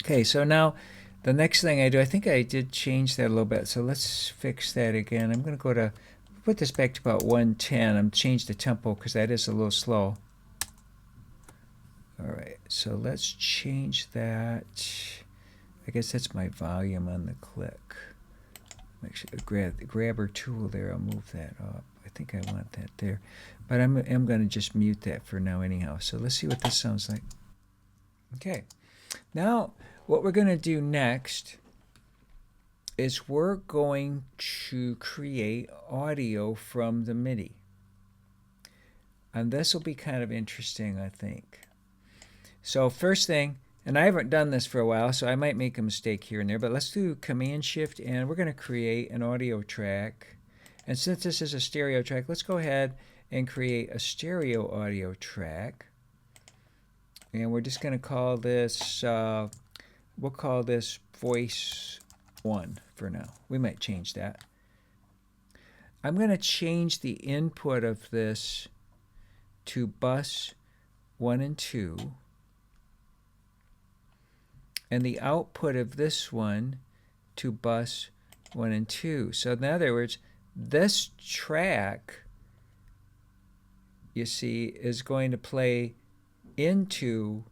Okay, so now the next thing I do, I think I did change that a little bit. So let's fix that again. I'm going to go to, put this back to about 110. I'm change the tempo because that is a little slow. All right, so let's change that. I guess that's my volume on the click. Make sure grab the grabber tool there. I'll move that up. I think I want that there, but I'm going to just mute that for now anyhow. So let's see what this sounds like. Okay, now what we're going to do next is we're going to create audio from the MIDI, and this will be kind of interesting, I think. So first thing, and I haven't done this for a while, so I might make a mistake here and there, but let's do Command Shift, and we're going to create an audio track. And since this is a stereo track, let's go ahead and create a stereo audio track. And we're just going to call this, we'll call this Voice 1 for now. We might change that. I'm going to change the input of this to bus 1 and 2. And the output of this one to bus 1 and 2. So in other words, this track, you see, is going to play into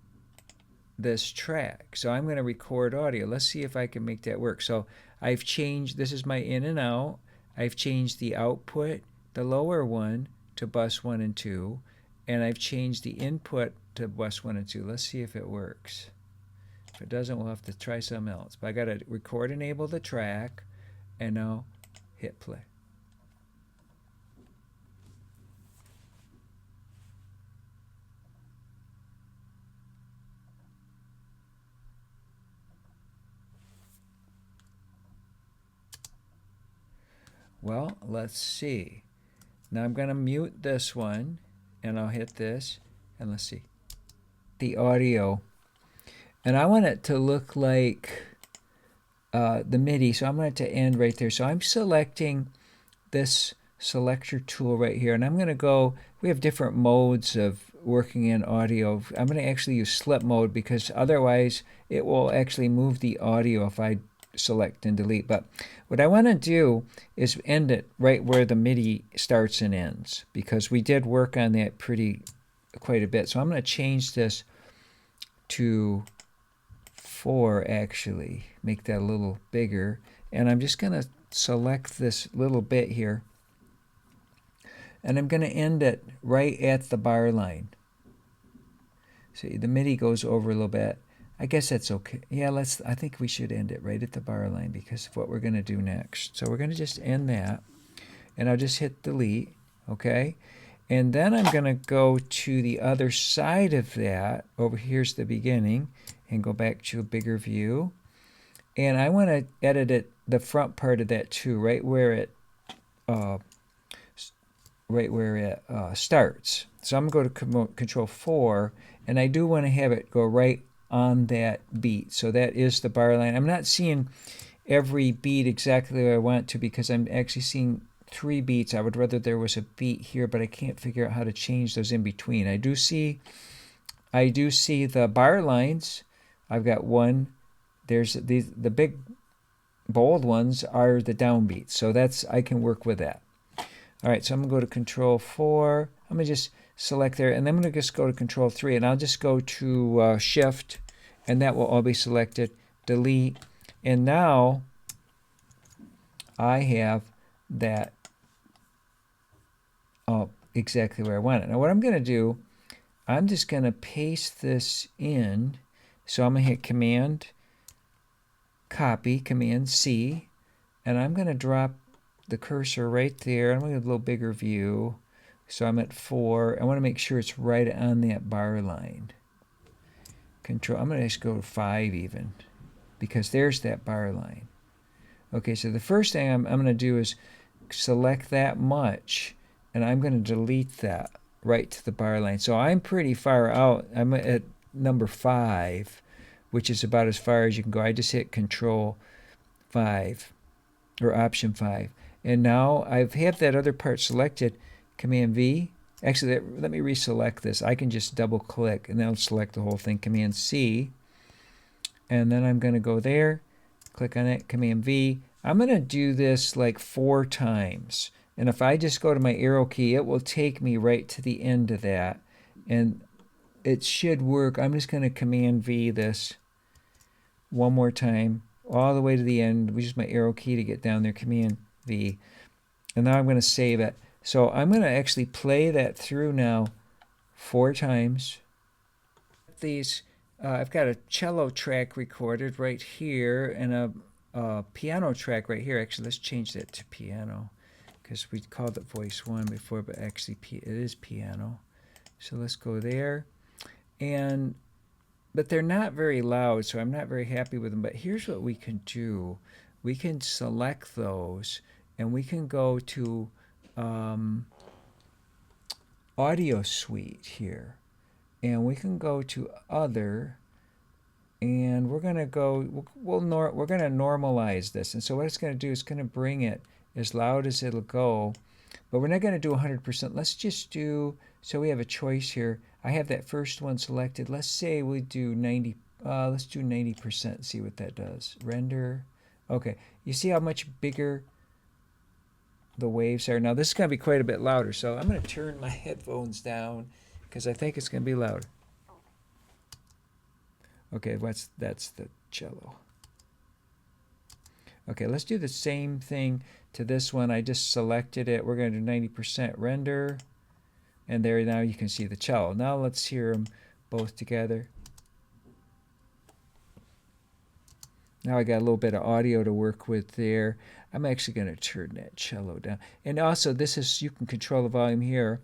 this track. So I'm going to record audio. Let's see if I can make that work. So I've changed, this is my in and out. I've changed the output, the lower one, to bus 1 and 2. And I've changed the input to bus 1 and 2. Let's see if it works. If it doesn't, we'll have to try something else. But I got to record, enable the track, and now hit play. Well, let's see. Now I'm going to mute this one, and I'll hit this, and let's see. The audio. And I want it to look like the MIDI, so I'm going to end right there. So I'm selecting this selector tool right here, and I'm going to go, we have different modes of working in audio. I'm going to actually use slip mode because otherwise it will actually move the audio if I select and delete. But what I want to do is end it right where the MIDI starts and ends, because we did work on that quite a bit. So I'm going to change this to 4, actually make that a little bigger, and I'm just going to select this little bit here, and I'm going to end it right at the bar line. See, the MIDI goes over a little bit. I guess that's okay. Yeah, I think we should end it right at the bar line because of what we're going to do next. So we're going to just end that, and I'll just hit delete, okay? And then I'm going to go to the other side of that. Over here's the beginning, and go back to a bigger view. And I want to edit it, the front part of that too, right where it starts. So I'm going to go to Control 4, and I do want to have it go right on that beat. So that is the bar line. I'm not seeing every beat exactly where I want to because I'm actually seeing 3 beats. I would rather there was a beat here, but I can't figure out how to change those in between. I do see the bar lines. I've got one. There's the big bold ones are the downbeats. So I can work with that. All right, so I'm going to go to Control 4. I'm going to just select there, and then I'm going to just go to Control 3, and I'll just go to Shift, and that will all be selected. Delete. And now I have that exactly where I want it. Now what I'm going to do, I'm just going to paste this in. So I'm going to hit Command Copy, Command C, and I'm going to drop the cursor right there. I'm going to get a little bigger view. So I'm at 4. I want to make sure it's right on that bar line. I'm going to just go to 5 even, because there's that bar line. Okay, so the first thing I'm going to do is select that much, and I'm going to delete that right to the bar line. So I'm pretty far out. I'm at number 5, which is about as far as you can go. I just hit Control 5 or Option 5. And now I have that other part selected. Command V. Actually, let me reselect this. I can just double click and that'll select the whole thing. Command C. And then I'm going to go there, click on it, Command V. I'm going to do this like 4 times. And if I just go to my arrow key, it will take me right to the end of that. And it should work. I'm just going to Command V this one more time, all the way to the end. We use my arrow key to get down there, Command V. And now I'm going to save it. So I'm going to actually play that through now 4 times. I've got a cello track recorded right here and a piano track right here. Actually, let's change that to piano because we called it voice 1 before, but actually it is piano. So let's go there. But they're not very loud, so I'm not very happy with them. But here's what we can do. We can select those, and we can go to Audio Suite here. And we can go to Other, and we're going to go, we're going to normalize this. And so what it's going to do is going to bring it as loud as it'll go. But we're not going to do 100%. Let's just do, so we have a choice here. I have that first one selected. Let's say we do 90, let's do 90%, see what that does. Render. Okay, you see how much bigger the waves are? Now this is going to be quite a bit louder, so I'm going to turn my headphones down because I think it's going to be louder. Okay, that's the cello. Okay, let's do the same thing to this one. I just selected it. We're going to do 90% render. And there now you can see the cello. Now let's hear them both together. Now I got a little bit of audio to work with there. I'm actually going to turn that cello down. And also this is, you can control the volume here.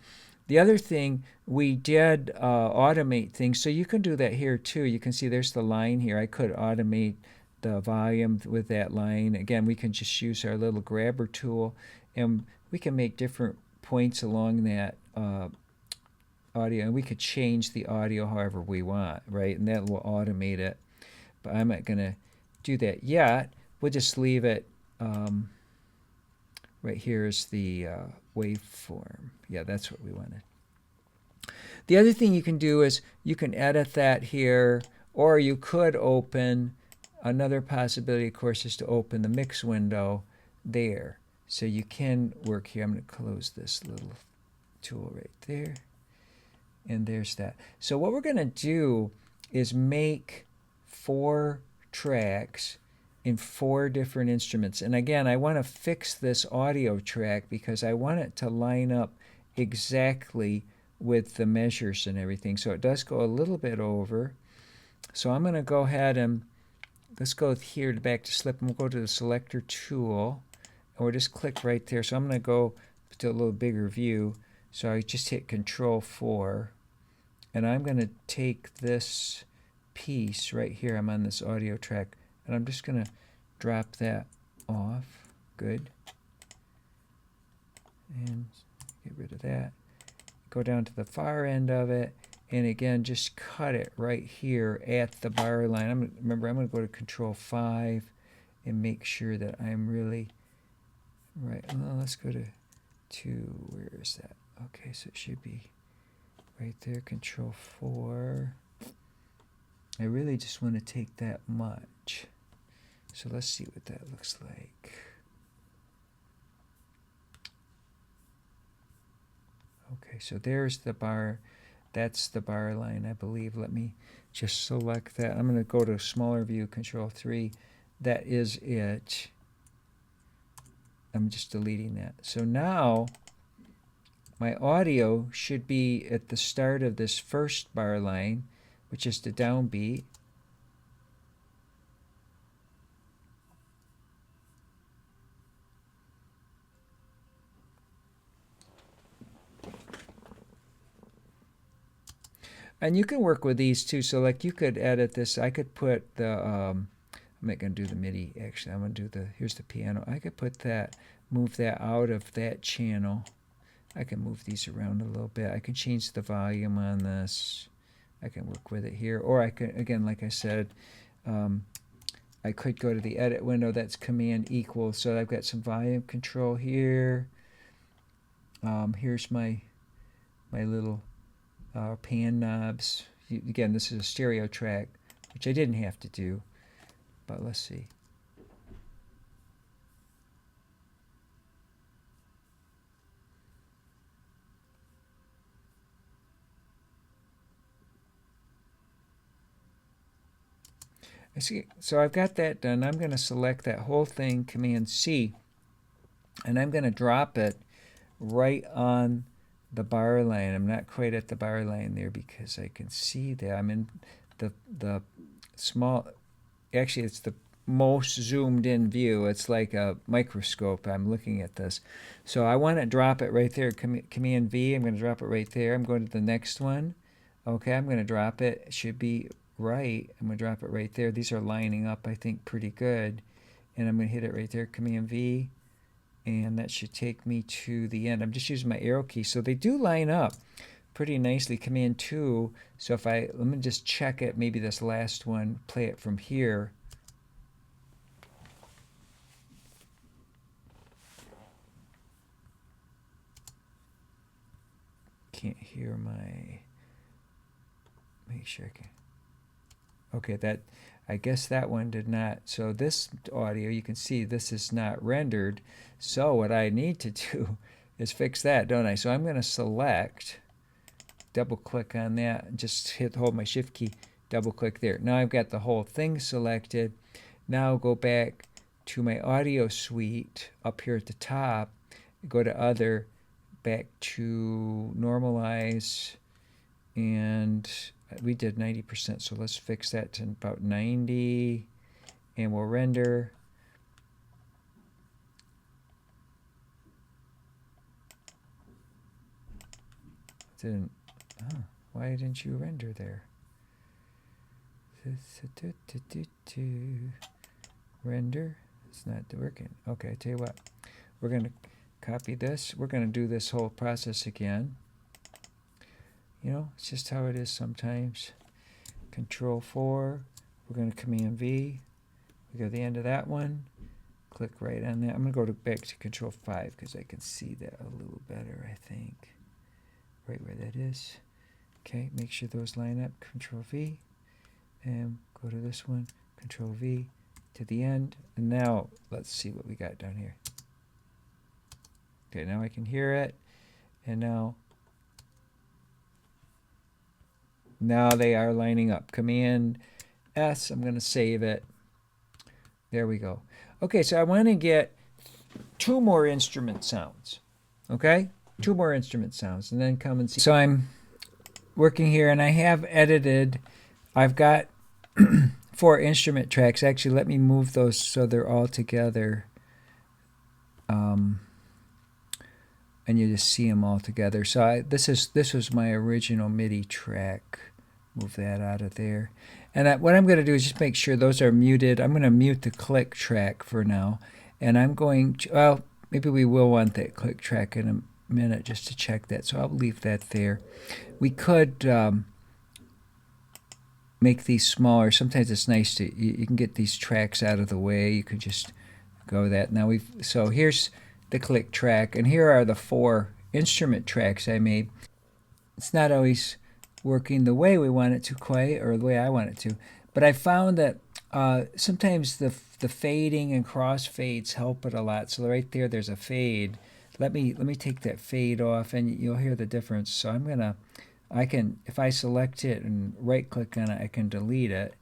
The other thing, we did automate things. So you can do that here too. You can see there's the line here. I could automate the volume with that line. Again, we can just use our little grabber tool and we can make different points along that audio, and we could change the audio however we want, right? And that will automate it. But I'm not going to do that yet. We'll just leave it right here is the waveform. Yeah, that's what we wanted. The other thing you can do is you can edit that here, or you could open, another possibility, of course, is to open the mix window there. So you can work here. I'm going to close this little tool right there. And there's that. So what we're going to do is make 4 tracks in 4 different instruments. And again, I want to fix this audio track because I want it to line up exactly with the measures and everything. So it does go a little bit over. So I'm going to go ahead and let's go here to back to slip, and we'll go to the selector tool. And we'll just click right there. So I'm going to go to a little bigger view. So I just hit Control 4, and I'm going to take this piece right here. I'm on this audio track, and I'm just going to drop that off. Good. And get rid of that. Go down to the far end of it, and again, just cut it right here at the bar line. Remember, I'm going to go to Control 5 and make sure that I'm really right. Well, let's go to 2. Where is that? Okay, so it should be right there, Control 4. I really just want to take that much. So let's see what that looks like. Okay, so there's the bar. That's the bar line, I believe. Let me just select that. I'm going to go to smaller view, Control 3. That is it. I'm just deleting that. So now my audio should be at the start of this first bar line, which is the downbeat. And you can work with these too. So like you could edit this. I could put the, I'm not going to do the MIDI actually. I'm going to do here's the piano. I could put that, move that out of that channel. I can move these around a little bit. I can change the volume on this. I can work with it here. Or I could, again, like I said, I could go to the edit window. That's Command equal. So I've got some volume control here. Here's my little pan knobs. Again, this is a stereo track, which I didn't have to do. but let's see. I see. So I've got that done. I'm going to select that whole thing, Command C, and I'm going to drop it right on the bar line. I'm not quite at the bar line there because I can see that I'm in the small, actually it's the most zoomed in view. It's like a microscope. I'm looking at this. So I want to drop it right there. Command V, I'm going to drop it right there. I'm going to the next one. Okay, I'm going to drop it. It should be right. I'm going to drop it right there. These are lining up, I think, pretty good. And I'm going to hit it right there, Command V. And that should take me to the end. I'm just using my arrow key. So they do line up pretty nicely. Command 2. So if let me just check it, maybe this last one, play it from here. Can't hear make sure I can. Okay, I guess that one did not. So this audio, you can see this is not rendered. So what I need to do is fix that, don't I? So I'm going to select, double click on that, just hold my shift key, double click there. Now I've got the whole thing selected. Now go back to my audio suite up here at the top, go to other, back to normalize, and we did 90%, so let's fix that to about 90, and we'll render. Why didn't you render there? Render, it's not working. Okay, I tell you what, we're going to copy this. We're going to do this whole process again. You know, it's just how it is sometimes. Control 4, we're going to Command V. We go to the end of that one, click right on that. I'm going to go back to Control 5 because I can see that a little better, I think. Right where that is. Okay, make sure those line up. Control V, and go to this one, Control V, to the end. And now, let's see what we got down here. Okay, now I can hear it, and now they are lining up. Command S, I'm going to save it. There we go. Okay, so I want to get 2 more instrument sounds. Okay, 2 more instrument sounds, and then come and see. So I'm working here, and I have edited. I've got 4 instrument tracks. Actually, let me move those so they're all together. And you just see them all together. So this was my original MIDI track. Move that out of there. And what I'm going to do is just make sure those are muted. I'm going to mute the click track for now. And I'm going to, well, maybe we will want that click track in a minute just to check that. So I'll leave that there. We could make these smaller. Sometimes it's nice to, you can get these tracks out of the way. You can just go that. Now so here's the click track, and here are the 4 instrument tracks I made. It's not always working the way we want it to quite, or the way I want it to, but I found that sometimes the fading and cross fades help it a lot. So right there's a fade. Let me take that fade off, and you'll hear the difference. So I can, if I select it and right click on it, I can delete it,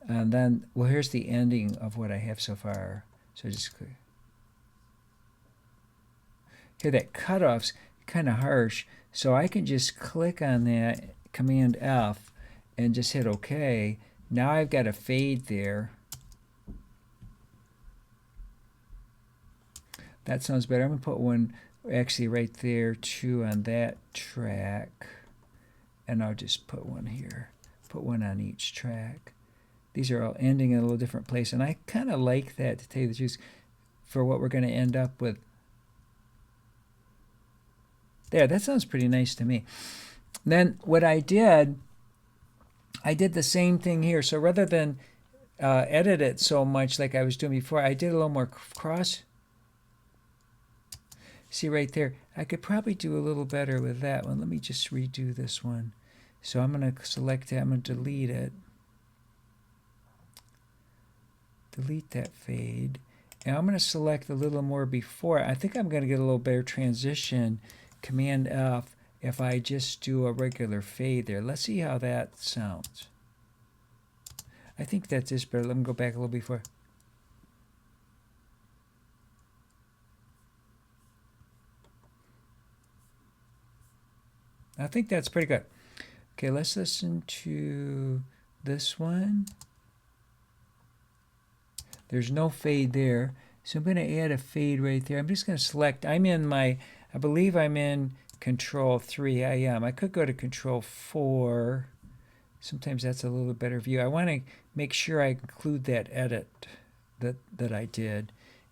and then, well, here's the ending of what I have so far. So just click. Here, that cutoff's kind of harsh, so I can just click on that, Command F, and just hit OK. Now I've got a fade there. That sounds better. I'm going to put one actually right there too on that track, and I'll just put one here. Put one on each track. These are all ending in a little different place, and I kind of like that, to tell you the truth, for what we're going to end up with. There, that sounds pretty nice to me. Then what I did the same thing here. So rather than edit it so much like I was doing before, I did a little more cross. See right there, I could probably do a little better with that one. Let me just redo this one. So I'm going to select it, I'm going to delete it. delete that fade. And I'm going to select a little more before. I think I'm going to get a little better transition, Command F, if I just do a regular fade there. Let's see how that sounds. I think that's this better. Let me go back a little before. I think that's pretty good. Okay, let's listen to this one. There's no fade there. So I'm going to add a fade right there. I'm just going to select. I'm in my, I believe I'm in Control 3. I am. I could go to Control 4. Sometimes that's a little better view. I want to make sure I include that edit that I did.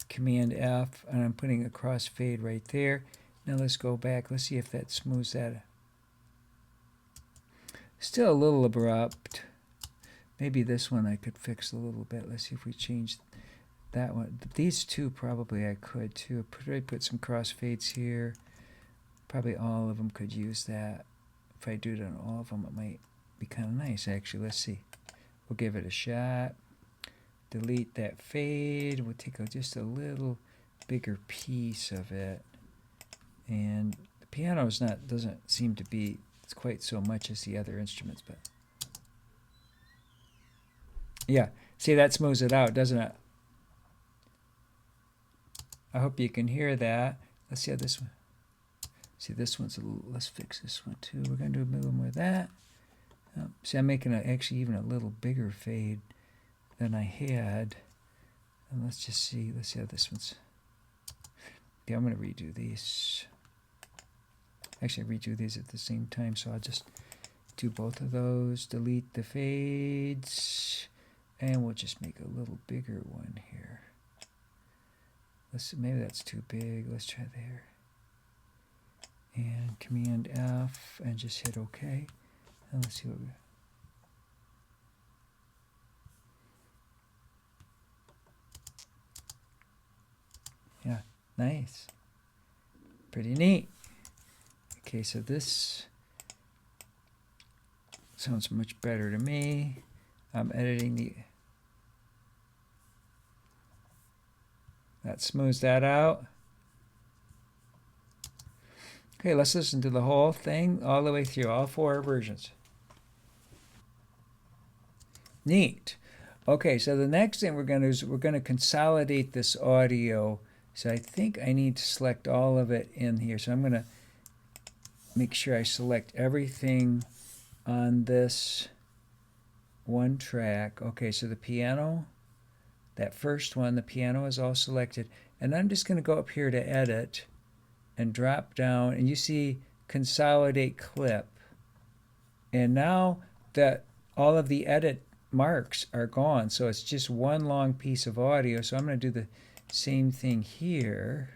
Command F, and I'm putting a crossfade right there. Now let's go back. Let's see if that smooths that. Still a little abrupt. Maybe this one I could fix a little bit. Let's see if we change that one. These two probably I could too. Put some crossfades here. Probably all of them could use that. If I do it on all of them, it might be kind of nice actually. Let's see. We'll give it a shot. Delete that fade. We'll take just a little bigger piece of it. And the piano is doesn't seem to be quite so much as the other instruments, but yeah, see, that smooths it out, doesn't it? I hope you can hear that. Let's see how this one. See, this one's a little. Let's fix this one too. We're going to do a little more of that. See, I'm making actually even a little bigger fade than I had. And let's just see. Let's see how this one's. Okay, I'm going to redo these. Actually, I redo these at the same time, so I'll just do both of those. Delete the fades, and we'll just make a little bigger one here. Maybe that's too big. Let's try there. And Command F, and just hit OK. And let's see what we. Yeah, nice. Pretty neat. Okay, so this sounds much better to me. I'm editing the. That smooths that out. Okay, let's listen to the whole thing all the way through, all 4 versions. Neat. Okay, so the next thing we're going to do is we're going to consolidate this audio. So I think I need to select all of it in here. So I'm going to make sure I select everything on this one track. Okay, so the piano, that first one, the piano is all selected. And I'm just going to go up here to edit and drop down, and you see consolidate clip. And now that all of the edit marks are gone, so it's just one long piece of audio. So I'm going to do the same thing here.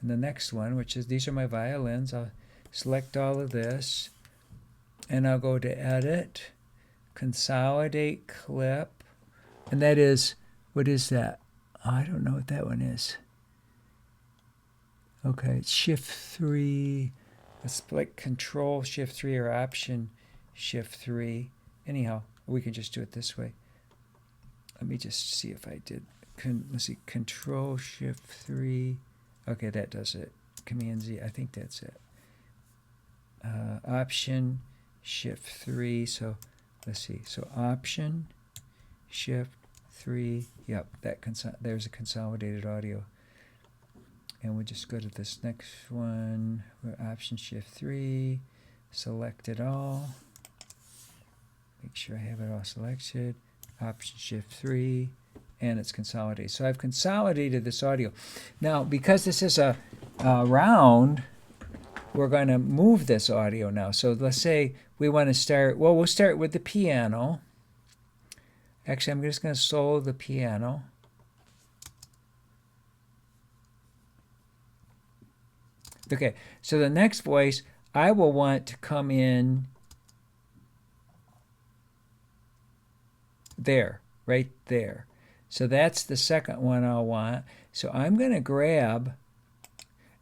And the next one, which is, these are my violins, I'll select all of this, and I'll go to edit, consolidate clip, and that is, what is that? Oh, I don't know what that one is. Okay, it's Shift 3. It's like Control Shift 3 or Option Shift 3. Anyhow, we can just do it this way. Let me just see if I did. Let's see, Control Shift 3. Okay, that does it. Command Z, I think that's it. Option Shift 3. So let's see. So Option Shift 3. Yep, there's a consolidated audio. And we'll just go to this next one. Option Shift 3. Select it all. Make sure I have it all selected. Option Shift 3. And it's consolidated. So I've consolidated this audio. Now, because this is a round, we're going to move this audio now. So let's say we want to start, well, we'll start with the piano. Actually, I'm just going to solo the piano. Okay, so the next voice, I will want to come in there, right there. So that's the second one I'll want. So I'm going to grab,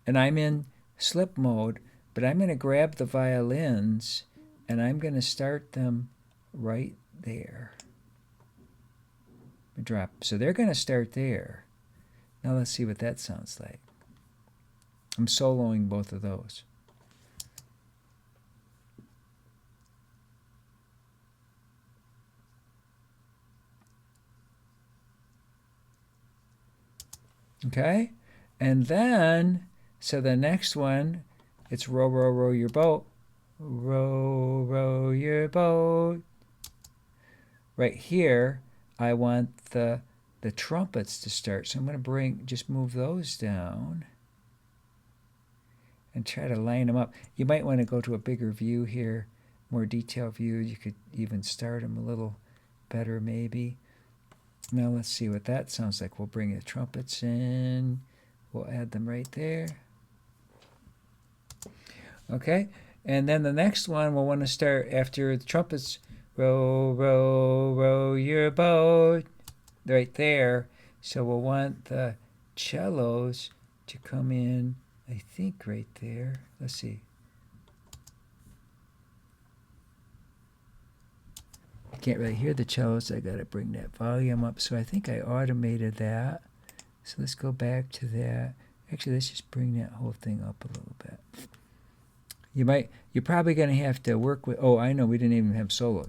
and I'm in slip mode, but I'm going to grab the violins, and I'm going to start them right there. drop. So they're going to start there. Now let's see what that sounds like. I'm soloing both of those. Okay, and then, so the next one, it's row, row, row your boat. Row, row your boat. Right here, I want the trumpets to start. So I'm going to just move those down and try to line them up. You might want to go to a bigger view here, more detailed view. You could even start them a little better maybe. Now let's see what that sounds like. We'll bring the trumpets in. We'll add them right there. Okay, and then the next one we'll want to start after the trumpets. Row, row, row your boat. Right there. So we'll want the cellos to come in, I think, right there. Let's see. I can't really hear the cellos. I got to bring that volume up. So I think I automated that. So let's go back to that. Actually, let's just bring that whole thing up a little bit. You're probably going to have to work with, oh, I know, we didn't even have solo.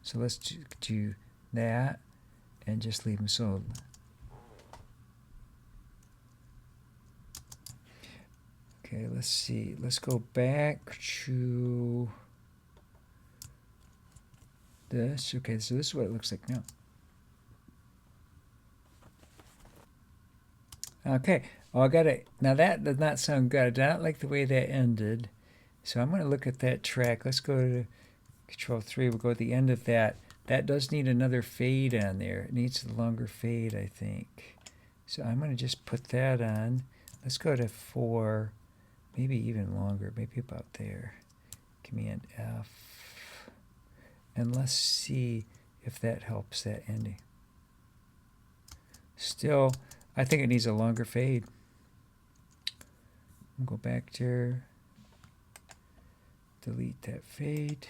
So let's do that and just leave them solo. Okay, let's see. Let's go back to this. Okay, so this is what it looks like now. Okay, oh, I got it. Now that does not sound good. I do not like the way that ended. So I'm going to look at that track. Let's go to Control 3. We'll go to the end of that. That does need another fade on there. It needs a longer fade, I think. So I'm going to just put that on. Let's go to 4, maybe even longer, maybe about there. Command F. And let's see if that helps that ending. Still, I think it needs a longer fade. We'll go back to delete that fade.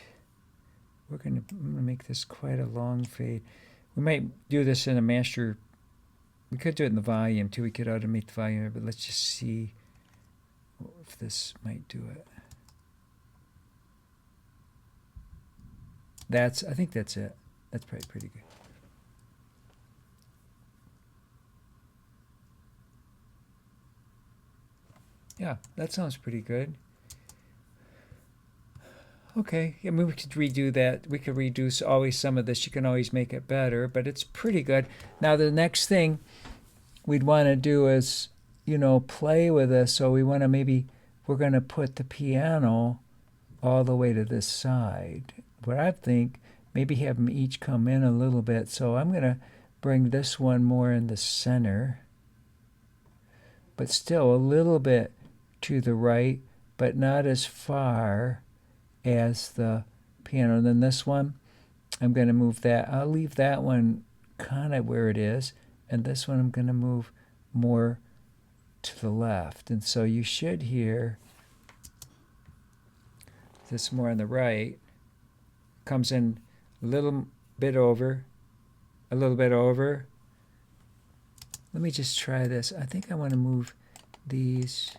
I'm gonna make this quite a long fade. We might do this in a master. We could do it in the volume too. We could automate the volume, but let's just see if this might do it. I think that's it. That's probably pretty good. Yeah, that sounds pretty good. Okay, I mean, we could redo that. We could redo always some of this. You can always make it better, but it's pretty good. Now, the next thing we'd want to do is, play with this. So we want to we're going to put the piano all the way to this side. What I think, maybe have them each come in a little bit. So I'm going to bring this one more in the center, but still a little bit to the right, but not as far as the piano. And then this one, I'm going to move that. I'll leave that one kind of where it is, and this one I'm going to move more to the left. And so you should hear this more on the right. Comes in a little bit over, a little bit over. Let me just try this. I think I want to move these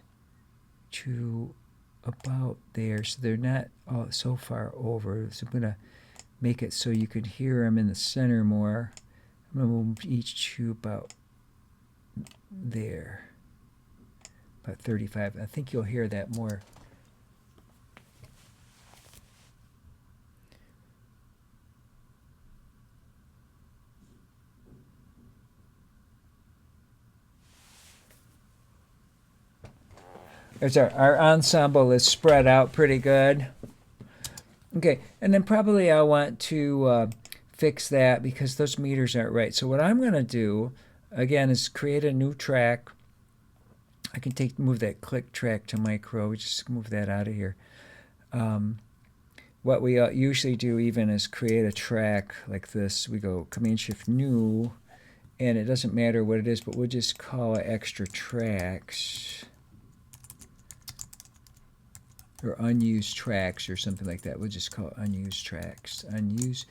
to about there, so they're not so far over. So I'm going to make it so you could hear them in the center more. I'm going to move each to about there, about 35. I think you'll hear that more. There's our ensemble is spread out pretty good. Okay, and then probably I want to fix that because those meters aren't right. So what I'm going to do, again, is create a new track. I can move that click track to micro. Just move that out of here. What we usually do even is create a track like this. We go Command-Shift-New, and it doesn't matter what it is, but we'll just call it extra tracks. Or unused tracks or something like that. We'll just call it unused tracks. Unused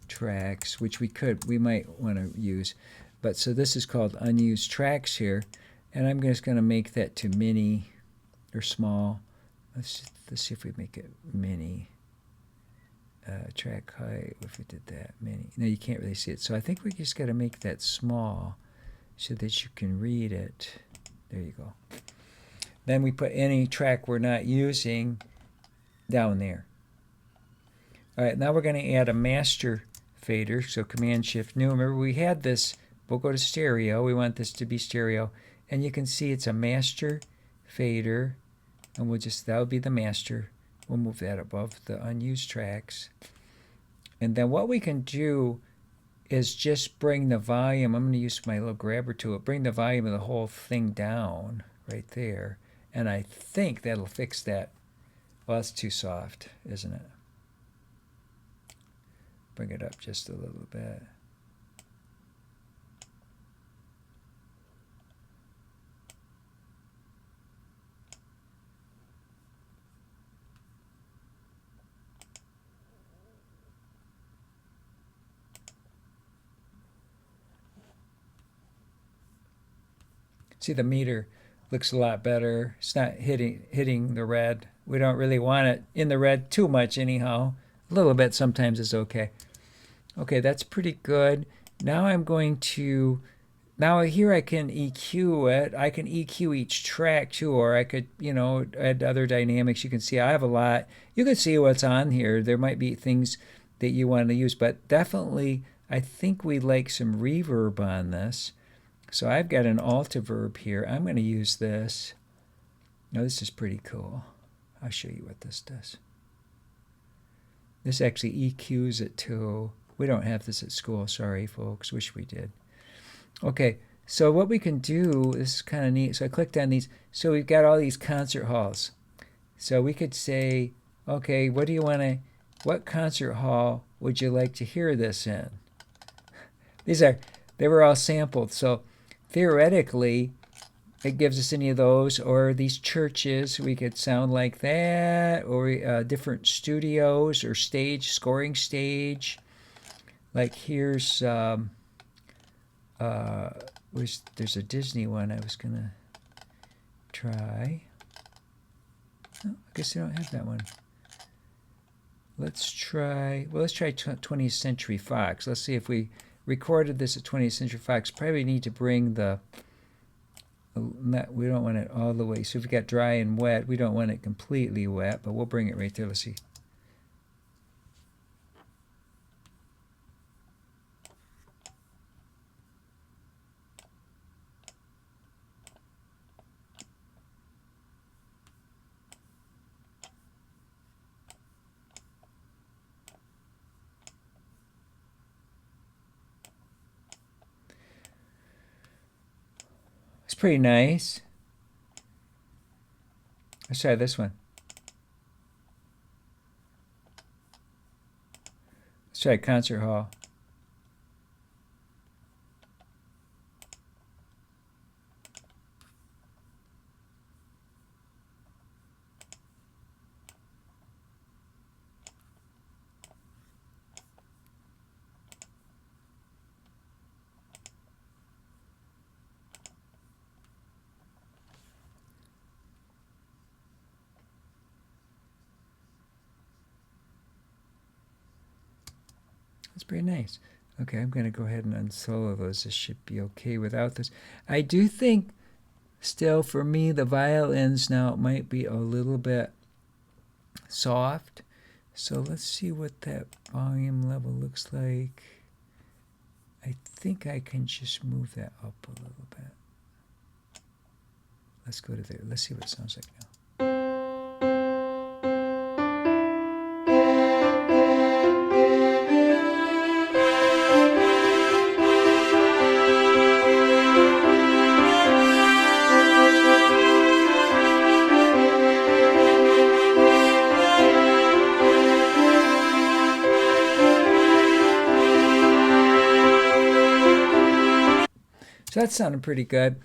tracks, which we might want to use. But so this is called unused tracks here, and I'm just going to make that to mini or small. Let's see if we make it mini. Track height, if we did that, mini. No, you can't really see it. So I think we just got to make that small so that you can read it. There you go. Then we put any track we're not using down there. All right, now we're going to add a master fader. So Command-Shift-New. Remember, we had this. We'll go to stereo. We want this to be stereo. And you can see it's a master fader. And that'll be the master. We'll move that above the unused tracks. And then what we can do is just bring the volume. I'm going to use my little grabber tool. Bring the volume of the whole thing down right there. And I think that'll fix that. Well, that's too soft, isn't it? Bring it up just a little bit. See, the meter looks a lot better. It's not hitting the red. We don't really want it in the red too much anyhow. A little bit sometimes is okay. Okay, that's pretty good. Now I'm going to, now here I can EQ it. I can EQ each track too, or I could, add other dynamics. You can see I have a lot. You can see what's on here. There might be things that you want to use, but definitely I think we like some reverb on this. So I've got an Altiverb here. I'm going to use this. Now this is pretty cool. I'll show you what this does. This actually EQs it too. We don't have this at school. Sorry, folks. Wish we did. Okay, so what we can do, this is kind of neat. So I clicked on these. So we've got all these concert halls. So we could say, okay, what concert hall would you like to hear this in? They were all sampled. So theoretically, it gives us any of those, or these churches, we could sound like that, or different studios or scoring stage. Like here's, there's a Disney one I was going to try. Oh, I guess I don't have that one. Let's try 20th Century Fox. Let's see if we recorded this at 20th Century Fox. Probably need to bring we don't want it all the way. So if we got dry and wet, we don't want it completely wet, but we'll bring it right there. Let's see. Pretty nice. Let's try this one. Let's try concert hall. That's pretty nice. Okay, I'm going to go ahead and unsolo those. This should be okay without this. I do think still for me the violins now might be a little bit soft. So let's see what that volume level looks like. I think I can just move that up a little bit. Let's go to there. Let's see what it sounds like now. So that sounded pretty good.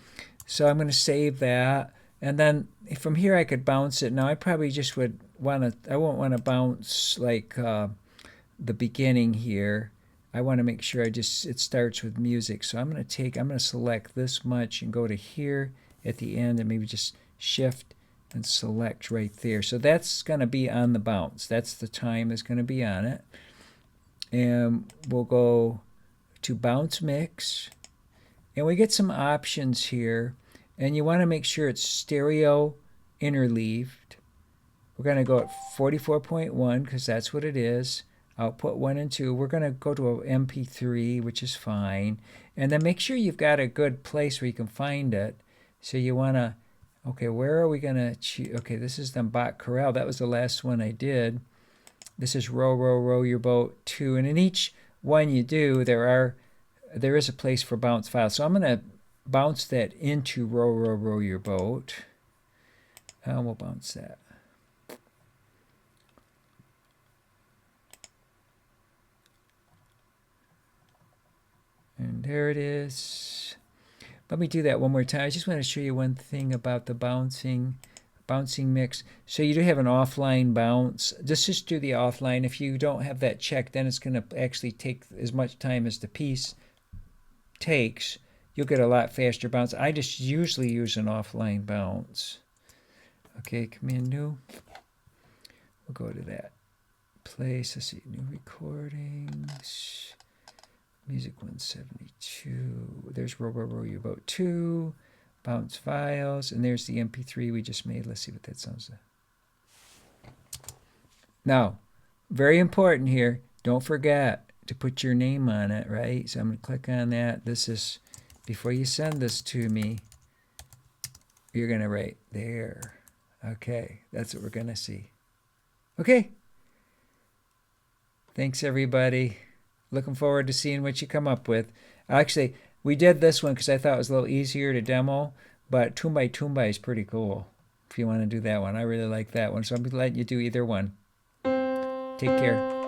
So I'm going to save that. And then from here I could bounce it. Now I probably just would want to, I won't want to bounce like the beginning here. I want to make sure it starts with music. So I'm going to select this much and go to here at the end and maybe just shift and select right there. So that's going to be on the bounce. That's the time that's going to be on it. And we'll go to bounce mix. And we get some options here. And you want to make sure it's stereo interleaved. We're going to go at 44.1 because that's what it is. Output 1 and 2. We're going to go to an MP3, which is fine. And then make sure you've got a good place where you can find it. So you want to, okay, where are we going to choose? Okay, this is the Bach Chorale. That was the last one I did. This is Row, Row, Row Your Boat 2. And in each one you do, there is a place for bounce files. So I'm going to bounce that into Row, Row, Row Your Boat. And we'll bounce that. And there it is. Let me do that one more time. I just want to show you one thing about the bouncing mix. So you do have an offline bounce. Just do the offline. If you don't have that checked, then it's going to actually take as much time as the piece takes. You'll get a lot faster bounce. I just usually use an offline bounce. Okay, Command New. We'll go to that place. Let's see, new recordings. Music 172. There's Row, Row, Row Your Boat 2. Bounce files. And there's the MP3 we just made. Let's see what that sounds like. Now, very important here. Don't forget to put your name on it, right? So I'm going to click on that. This is, before you send this to me, you're going to write there. Okay, that's what we're going to see. Okay. Thanks, everybody. Looking forward to seeing what you come up with. Actually, we did this one because I thought it was a little easier to demo, but Toombai Toombai is pretty cool if you want to do that one. I really like that one, so I'm letting you do either one. Take care.